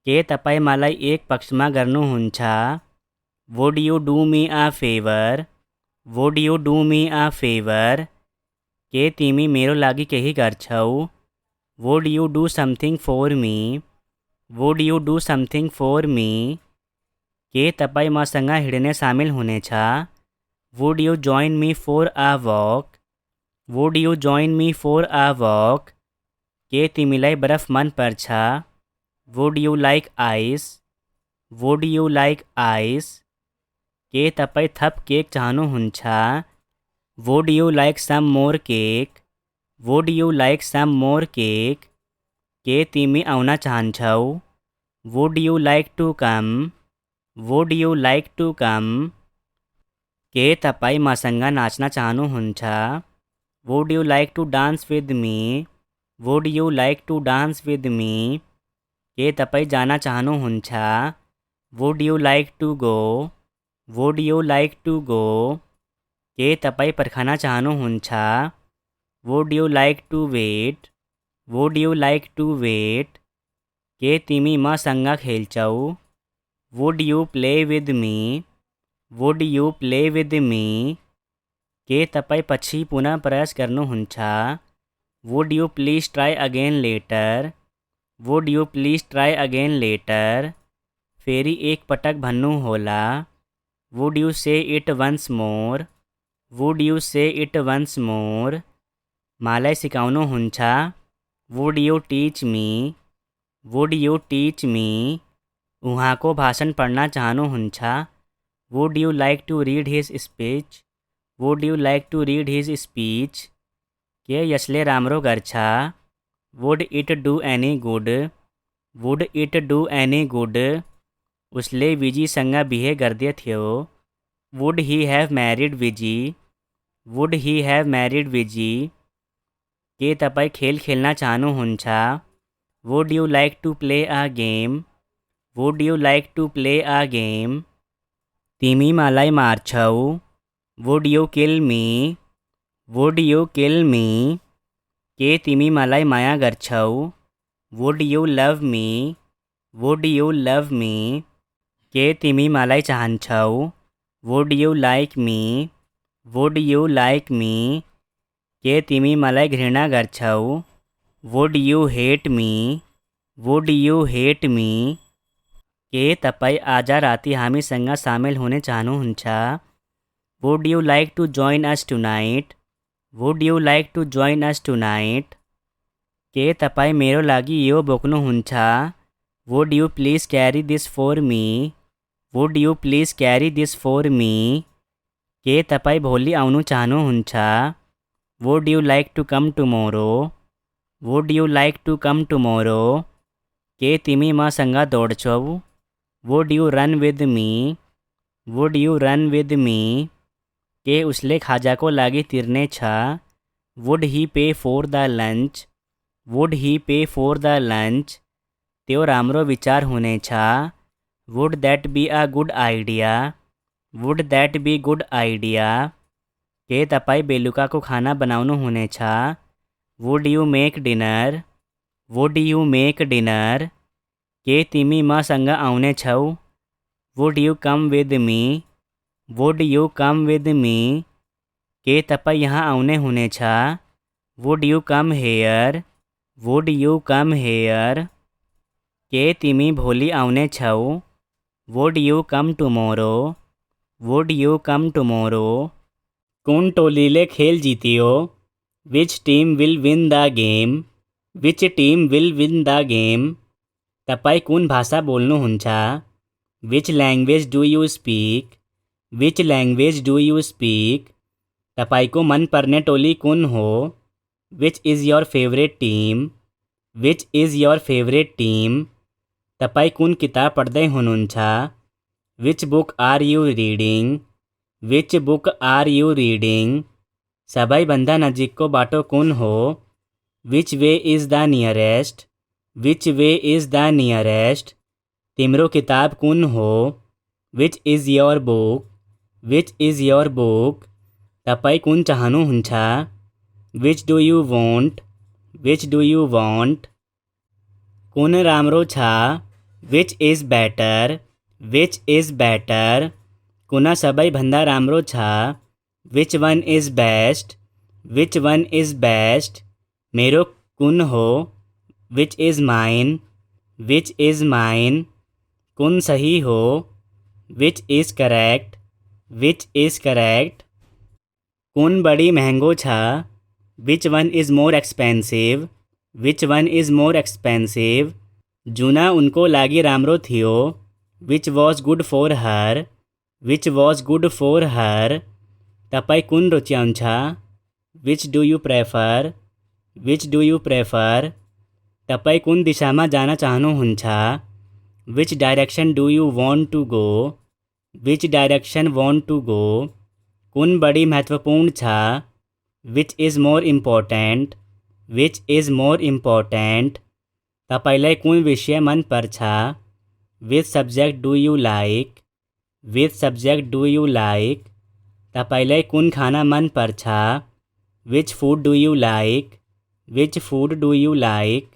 के तपाईँ मलाई एक पक्षमा गर्नुहुन्छ? Would you do me a favour? Would you do me a favour? के तिमी मेरो लागि केही गर्छौ? Would you do something for me? Would you do something for me? के तपाईँ मसँग हिँड्ने सामेल हुनेछ? Would you join me for a walk? Would you join me for a walk? के तिमीलाई बरफ मन पर्छ? Would you like ice? Would you like ice? के तपाईँ थप केक चाहनुहुन्छ? Would you like some more cake? Would you like some more cake? के तिमी आउन चाहन्छौ? Would you like to come? Would you like to come? के तपाईँ मसँग नाच्न चाहनुहुन्छ? Would you like to dance with me? Would you like to dance with me? के तपाईँ जान चाहनुहुन्छ? Would you like to go? Would you like to go? के तपाईँ पर्खन चाहनुहुन्छ? Would you like to wait? Would you like to wait? के तिमी मसँग खेल्छौ? Would you play with me? Would you play with me? के तपाईँ पछि पुनः प्रयास गर्नुहुन्छ? Would you please try again later? Would you please try again later? फेरि एक पटक भन्नुहोला। Would you say it once more? Would you say it once more? मलाई सिकाउनुहुन्छ? Would you teach me? Would you teach me? उहाँको भाषण पढ्न चाहनुहुन्छ? Would you like to read his speech? Would you like to read his speech? के यसले राम्रो गर्छ? Would it do any good? Would it do any good? उसले विजीसँग बिहे गर्दै थियो। Would he have married Viji? Would he have married Viji? के तपाईँ खेल खेल्न चाहनुहुन्छ? Would you like to play a game? Would you like to play a game? तिमी मलाई मार्छौ? Would you kill me? Would you kill me? के तिमी मलाई माया गर्छौ? वुड यू लभ मी? वुड यू लभ मी? के तिमी मलाई चाहन्छौ? Would you like me? Would you like me? के तिमी मलाई घृणा गर्छौ? Would you hate me? Would you hate me? के तपाईँ आज राति हामीसँग सामेल हुने चाहनुहुन्छ? Would you like to join us tonight? Would you like to join us tonight? के तपाईँ मेरो लागि यो बोक्नुहुन्छ? Would you please carry this for me? Would you please carry this for me? के तपाईँ भोलि आउनु चाहनुहुन्छ? Would you like to come tomorrow? Would you like to come tomorrow? के तिमी मसँग दौड्छौ? Would you run with me? Would you run with me? के उसले खाजाको लागि तिर्ने छ? Would he pay for the lunch? Would he pay for the lunch? त्यो राम्रो विचार हुनेछ। Would that be a good idea? Would that be good idea? के तपाईँ बेलुकाको खाना बनाउनु हुनेछ? Would you make dinner? Would you make dinner? के तिमी मसँग आउनेछौ? Would you come with me? Would you come with me? के तपाईँ यहाँ आउने हुनेछ? Would you come here? Would you come here? के तिमी भोलि आउनेछौ? Would you come tomorrow? Would you come tomorrow? कुन टोलीले खेल जित्यो? Which team will win the game? Which team will win the game? तपाईँ कुन भाषा बोल्नुहुन्छ? Which language do you speak? Which language do you speak? तपाईँको मनपर्ने टोली कुन हो? Which is your favourite team? Which is your favourite team? तपाईँ कुन किताब पढ्दै हुनुहुन्छ? Which book are you reading? Which book are you reading? सबैभन्दा नजिकको बाटो कुन हो? Which way is the nearest? Which way is the nearest? तिम्रो किताब कुन हो? Which is your book? Which is your book? तपाईँ कुन चाहनुहुन्छ? Which do you want? Which do you won't? कुन राम्रो छ? Which is better, which is better, कुना सबै भन्दा राम्रो छ, which one is best, which one is best, मेरो कुन हो, which is mine, which is mine, कुन सही हो, which is correct, which is correct, कुन बड़ी महंगो छ, which one is more expensive, which one is more expensive, जुना उनको लागि राम्रो थियो, which was good for her, which was good for her, तपाईँ कुन रुच्याउँछ, which do you prefer, which do you prefer, तपाईँ कुन दिशामा जान चाहनुहुन्छ, which direction do you want to go, which direction want to go, कुन बढी महत्त्वपूर्ण छ, which is more important, which is more important, तपाईलाई कुन विषय मन पर्छ, which subject do you like, which subject do you like, तपाईलाई कुन खाना मन पर्छ, which food do you like, which food do you like,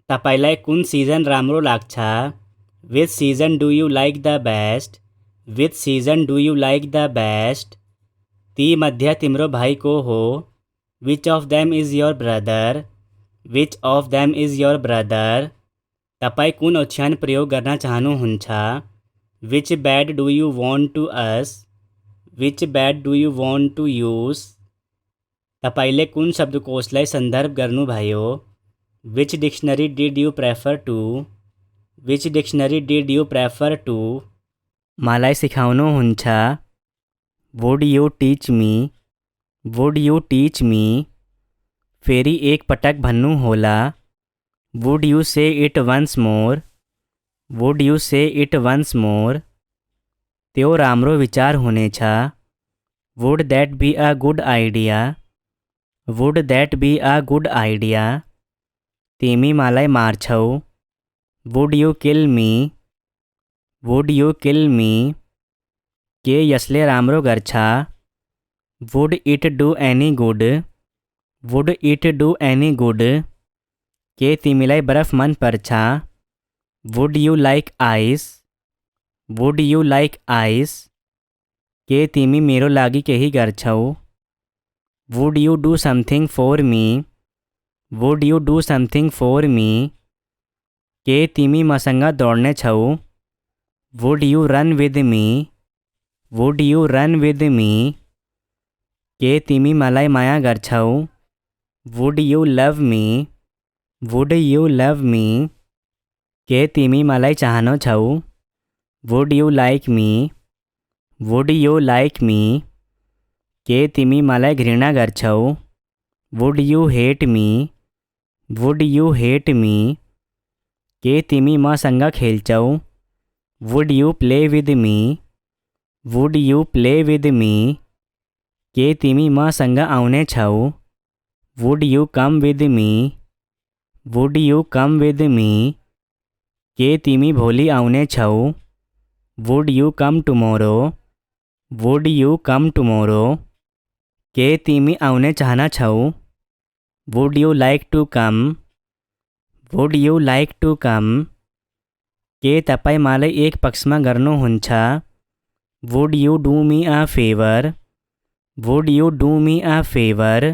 तपाईलाई कुन सिजन राम्रो लाग्छ, which season do you like the best, which season do you like the best, ती मध्ये तिम्रो भाइ को हो, which of them is your brother, which of them is your brother, तपाईँ कुन ओछ्यान प्रयोग गर्न चाहनुहुन्छ, which bed do you want to use, which bed do you want to use, तपाईले कुन शब्दकोशलाई सन्दर्भ गर्नुभयो, which dictionary did you prefer to, which dictionary did you prefer to, मलाई सिकाउनुहुन्छ, would you teach me, would you teach me, फेरि एक पटक भन्नुहोला, would you say it once more, would you say it once more, त्यो राम्रो विचार हुनेछ, would that be a good idea, would that be a good idea, तिमी मलाई मार्छौ, would you kill me, would you kill me, के यसले राम्रो गर्छ, would it do any good, would it do any good, के तिमीलाई बरफ मन पर्छ, would you like ice, would you like ice, के तिमी मेरो लागि केही गर्छौ, would you do something for me, would you do something for me, के तिमी मसँग दौड्ने छौ, would you run with me, would you run with me, के तिमी मलाई माया गर्छौ, would you love me, would you love me, के तिमी मलाई चाहन्छौ, would you like me, would you like me, के तिमी मलाई घृणा गर्छौ, would you hate me, would you hate me, के तिमी मसँग खेल्छौ, would you play with me, would you play with me, के तिमी मसँग आउने छौ, would you come with me, would you come with me, के तिमी भोलि आउने छौ, would you come tomorrow, would you come tomorrow, के तिमी आउने चाहन्छौ, would you like to come, would you like to come, के तपाईँ मलाई एक पक्षमा गर्नुहुन्छ, would you do me a favour, would you do me a favour,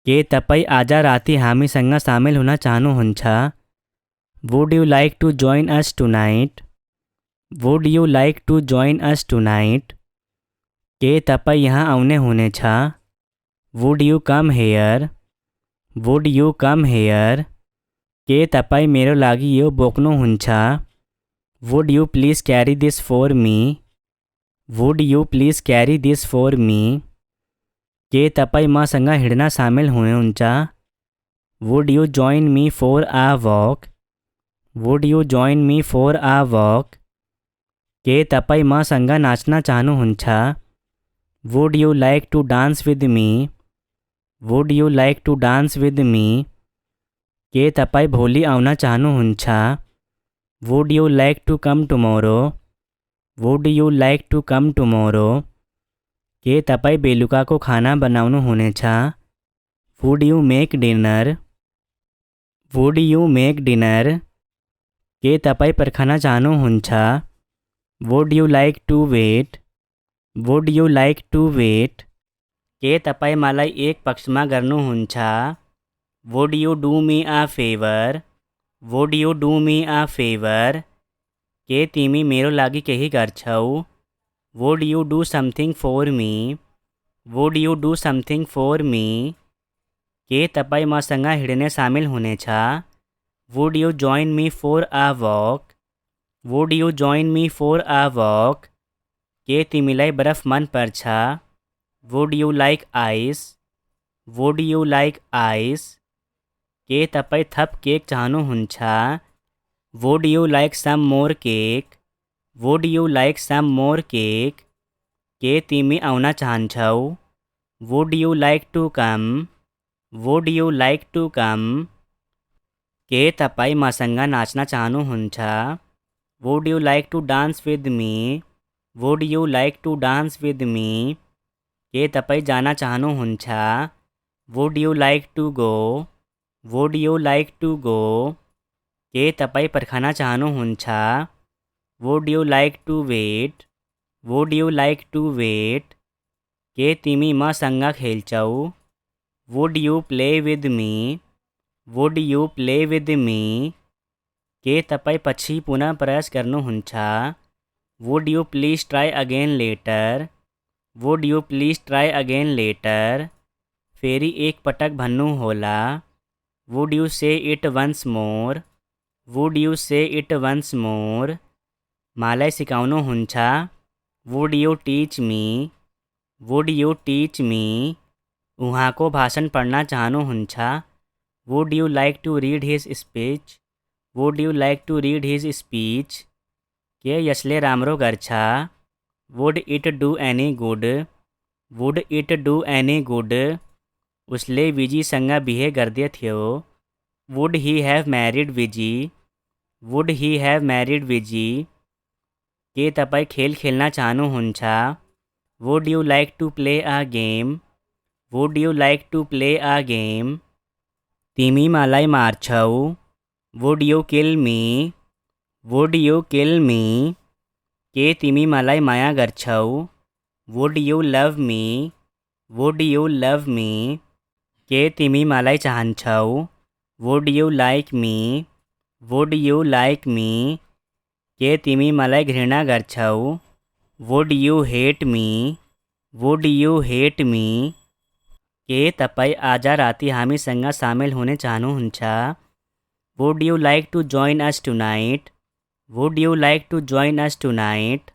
के तपाईँ आज राति हामीसँग सामेल हुन चाहनुहुन्छ, would you like to join us tonight, would you like to join us tonight, के तपाईँ यहाँ आउने हुनेछ, would you come here, would you come here, के तपाईँ मेरो लागि यो बोक्नुहुन्छ, would you please carry this for me, would you please carry this for me, के तपाईँ मसँग हिँड्न सामेल हुनुहुन्छ, would you join me for a walk, would you join me for a walk, के तपाईँ मसँग नाच्न चाहनुहुन्छ, would you like to dance with me, would you like to dance with me, के तपाईँ भोलि आउन चाहनुहुन्छ, would you like to come tomorrow, would you like to come tomorrow, के तपाईँ बेलुकाको खाना बनाउनु हुनेछ, would you make dinner, would you make dinner, के तपाईँ पर्खन चाहनुहुन्छ? Would you like to wait? Would you like to wait? के तपाईँ मलाई एक पक्षमा गर्नुहुन्छ? Would you do me a favour? Would you do me a favour? के तिमी मेरो लागि केही गर्छौ? Would you do something for me? Would you do something for me? के तपाईँ मसँग हिँड्ने सामेल हुनेछ? Would you join me for a walk? Would you join me for a walk? के तिमीलाई बरफ मन पर्छ? Would you like ice? Would you like ice? के तपाईँ थप केक चाहनुहुन्छ? Would you like some more cake? Would you like some more cake? के तिमी आउन चाहन्छौ? Would you like to come? Would you like to come? के तपाईँ मसँग नाच्न चाहनुहुन्छ? Would you like to dance with me? Would you like to dance with me? के तपाईँ जान चाहनुहुन्छ? Would you like to go? Would you like to go? के तपाईँ पर्खन चाहनुहुन्छ? Would you like to wait? Would you like to wait? के तिमी मसँग खेल्छौ? Would you play with me? Would you play with me? के तपाईँ पछि पुनः प्रयास गर्नुहुन्छ? Would you please try again later? Would you please try again later? फेरि एक पटक भन्नुहोला? Would you say it once more? Would you say it once more? मलाई सिकाउनुहुन्छ? Would you teach me? Would you teach me? उहाँको भाषण पढ्न चाहनुहुन्छ? Would you like to read his speech? Would you like to read his speech? के यसले राम्रो गर्छ? Would it do any good? Would it do any good? उसले विजीसँग बिहे गर्दैथ्यो? Would he have married Viji? Would he have married Viji? के तपाईँ खेल खेल्न चाहनुहुन्छ? Would you like to play a game? Would you like to play a game? तिमी मलाई मार्छौ? Would you kill me? Would you kill me? के तिमी मलाई माया गर्छौ? वुड यु लभ मी? वुड यु लभ मी? के तिमी मलाई चाहन्छौ? Would you like me? Would you like me? के तिमी मलाई घृणा गर्छौ? Would you hate me? Would you hate me? के तपाईँ आज राति हामीसँग सामेल हुने चाहनुहुन्छ? Would you like to join us tonight? Would you like to join us tonight?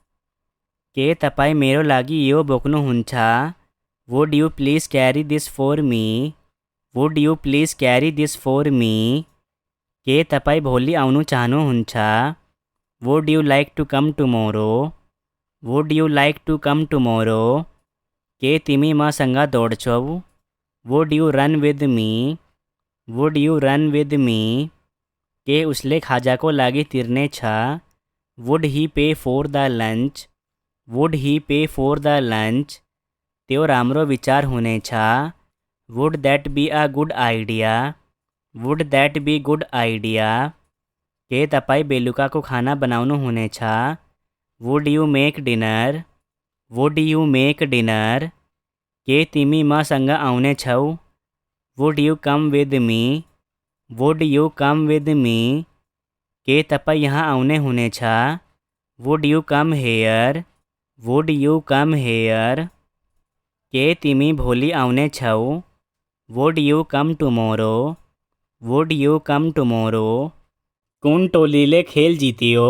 के तपाईँ मेरो लागि यो बोक्नुहुन्छ? Would you please carry this for me? Would you please carry this for me? के तपाईँ भोलि आउनु चाहनुहुन्छ? Would you like to come tomorrow? Would you like to come tomorrow? के तिमी मसँग दौड्छौ? Would you run with me? Would you run with me? के उसले खाजाको लागि तिर्ने छ? Would he pay for the lunch? Would he pay for the lunch? त्यो राम्रो विचार हुनेछ? Would that be a good idea? Would that be good idea? के तपाईँ बेलुकाको खाना बनाउनु हुनेछ? Would you make dinner? Would you make dinner? के तिमी मसँग आउनेछौ? Would you come with me? Would you come with me? के तपाईँ यहाँ आउने हुनेछ? Would you come here? Would you come here? के तिमी भोलि आउनेछौ? Would you come tomorrow? Would you come tomorrow? कुन टोलीले खेल जित्यो?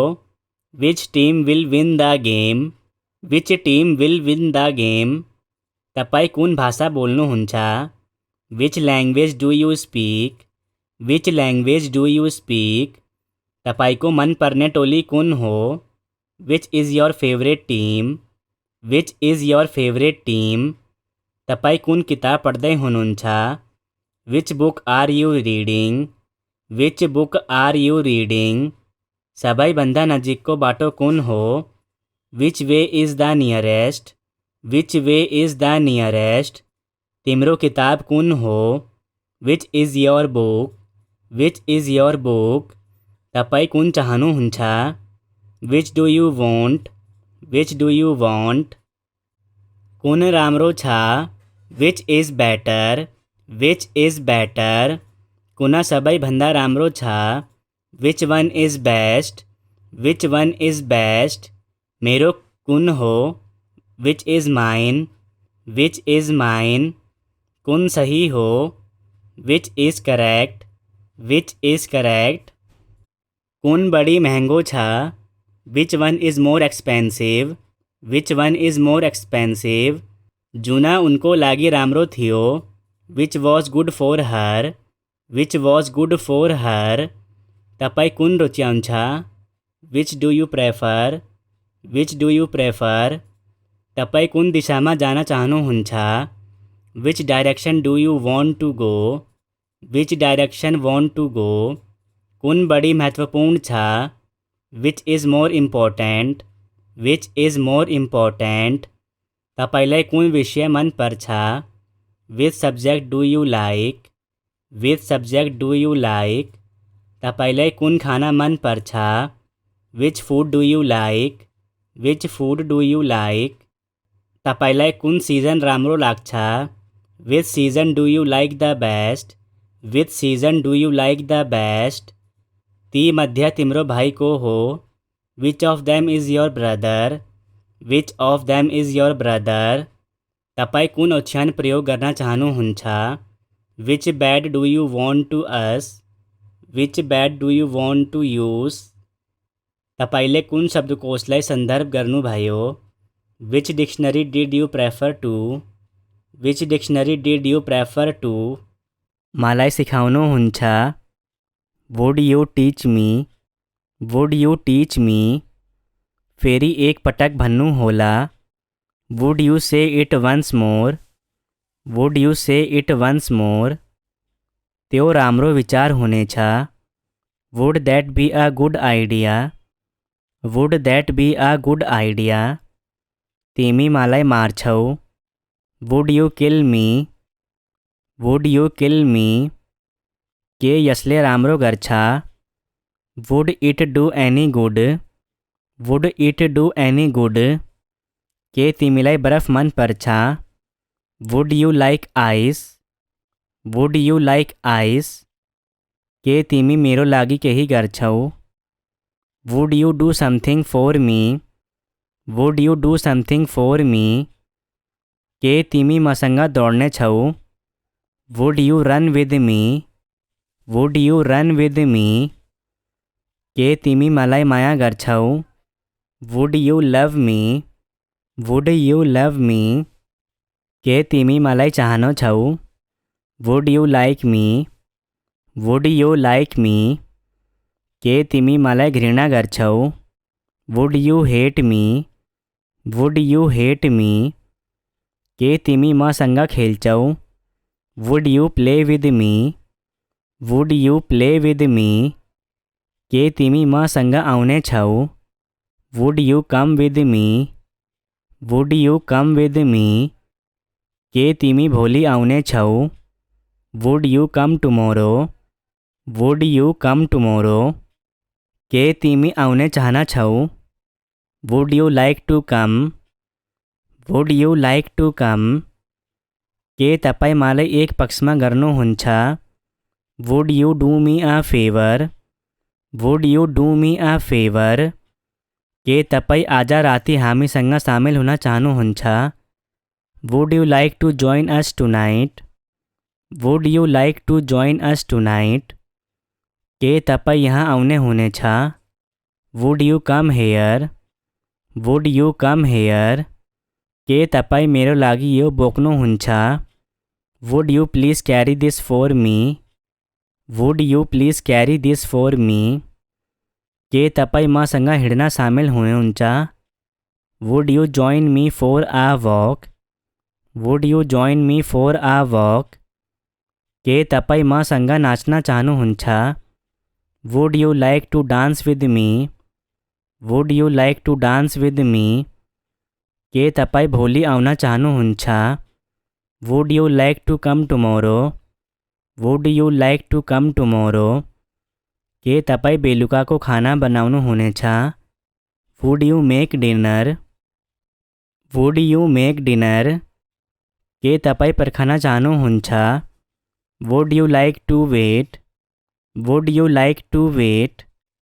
Which team will win the game? Which team will win the game? तपाईँ कुन भाषा बोल्नुहुन्छ? Which language do you speak? Which language do you speak? तपाईँको मनपर्ने टोली कुन हो? Which is your favourite team? Which is your favourite team? तपाईँ कुन किताब पढ्दै हुनुहुन्छ? Which book are you reading? Which book are you reading? सबैभन्दा नजिकको बाटो कुन हो? Which way is the nearest? Which way is the nearest? तिम्रो किताब कुन हो? Which is your book? Which is your book? तपाईँ कुन चाहनुहुन्छ? Which do you want? Which do you want? कुन राम्रो छ? Which is better? Which is better? कुन सबैभन्दा राम्रो छ? Which one is best? Which one is best? मेरो कुन हो? Which is mine? Which is mine? कुन सही हो? Which is correct? Which is correct? कुन बड़ी महंगो छ? Which one is more expensive? Which one is more expensive? जुना उनको लागि राम्रो थियो. Which was good for her? Which was good for her? तपाईँ कुन रुचाउँछ? Which do you prefer? Which do you prefer? तपाईँ कुन दिशामा जान चाहनुहुन्छ? Which direction do you want to go? Which direction want to go? कुन बड़ी महत्वपूर्ण छ? Which is more important? Which is more important? तपाईलाई कुन विषय मन पर्छ? Which subject do you like? Which subject do you like? तपाईलाई कुन खाना मन पर्छ? Which food do you like? Which food do you like? तपाईलाई कुन सिजन राम्रो लाग्छ? Which season do you like the best? Which season do you like the best? ती मध्ये तिम्रो भाइ को हो? Which of them is your brother? Which of them is your brother? तपाईँ कुन ओछ्यान प्रयोग गर्न चाहनुहुन्छ? Which bed do you want to use? Which bed do you want to use? तपाईले कुन शब्दकोशलाई सन्दर्भ गर्नुभयो? Which dictionary did you prefer to? Which dictionary did you prefer to? मलाई सिकाउनुहुन्छ? Would you teach me? Would you teach me? फेरि एक पटक भन्नु होला. Would you say it once more? Would you say it once more? त्यो राम्रो विचार हुनेछ. Would that be a good idea? Would that be a good idea? तिमी मलाई मार्छौ. Would you kill me? Would you kill me? के यसले राम्रो गर्छ? Would it do any good? Would it do any good? के तिमीलाई बरफ मन पर्छ? Would you like ice? Would you like ice? के तिमी मेरो लागि केही गर्छौ? Would you do something for me? Would you do something for me? के तिमी मसँग दौड्ने छौ? Would you run with me? Would you run with me? के तिमी मलाई माया गर्छौ? Would you love me? Would you love me? के तिमी मलाई चाहन्छौ? Would you like me? Would you like me? के तिमी मलाई घृणा गर्छौ? Would you hate me? Would you hate me? के तिमी मसँग खेल्छौ? Would you play with me? Would you play with me? के तिमी मसँग आउने छौ? Would you come with me? Would you come with me? के तिमी भोलि आउने छौ? Would you come tomorrow? Would you come tomorrow? के तिमी आउने चाहन्छौ? Would you like to come? Would you like to come? के तपाईँ मलाई एक पक्षमा गर्नुहुन्छ? Would you do me a favor? Would you do me a favor? के तपाईँ आज राति हामीसँग सामेल हुन चाहनुहुन्छ? Would you like to join us tonight? Would you like to join us tonight? के तपाईँ यहाँ आउने हुनेछ? Would you come here? Would you come here? के तपाईँ मेरो लागि यो बोक्नुहुन्छ? Would you please carry this for me? Would you please carry this for me? के तपाईँ मसँग हिँड्न सामेल हुनुहुन्छ? Would you join me for a walk? Would you join me for a walk? के तपाईँ मसँग नाच्न चाहनुहुन्छ? Would you like to dance with me? Would you like to dance with me? के तपाईँ भोलि आउन चाहनुहुन्छ? Would you like to come tomorrow? Would you like to come tomorrow? के तपाईँ बेलुकाको खाना बनाउनुहुनेछ? Would you make dinner? Would you make dinner? के तपाईँ पर्खन चाहनुहुन्छ? Would you like to wait? Would you like to wait?